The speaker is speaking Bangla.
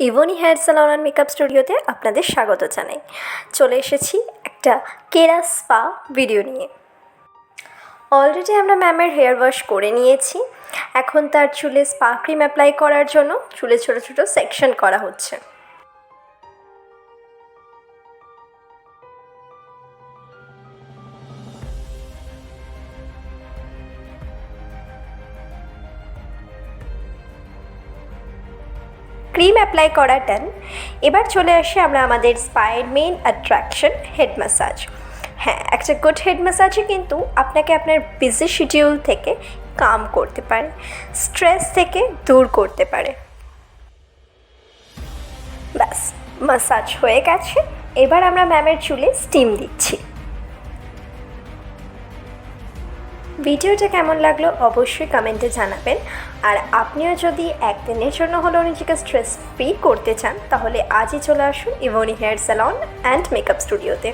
ইভনি হেয়ার স্যালন অ্যান্ড মেকআপ স্টুডিওতে আপনাদের স্বাগত জানাই। চলে এসেছি একটা কেরা স্পা ভিডিও নিয়ে। অলরেডি আমরা ম্যামের হেয়ার ওয়াশ করে নিয়েছি। এখন তার চুলে স্পা ক্রিম অ্যাপ্লাই করার জন্য চুলে ছোটো ছোটো সেকশন করা হচ্ছে। ক্রিম অ্যাপ্লাই করা ডান। এবার চলে আসি আমরা আমাদের স্পায়ের মেইন অ্যাট্রাকশন হেড ম্যাসাজ। হ্যাঁ, একটা গুড হেড ম্যাসাজে কিন্তু আপনাকে আপনার বিজি শিডিউল থেকে কাম করতে পারে, স্ট্রেস থেকে দূর করতে পারে। ব্যাস, ম্যাসাজ হয়ে গেছে। এবার আমরা ম্যামের চুলে স্টিম দিচ্ছি। ভিডিওটা কেমন লাগলো অবশ্যই কমেন্টে জানাবেন। আর আপনিও যদি একদিনের জন্য হলেও নিজেকে স্ট্রেস ফ্রি করতে চান তাহলে আজই চলে আসুন ইভনি হেয়ার স্যালন অ্যান্ড মেকআপ স্টুডিওতে।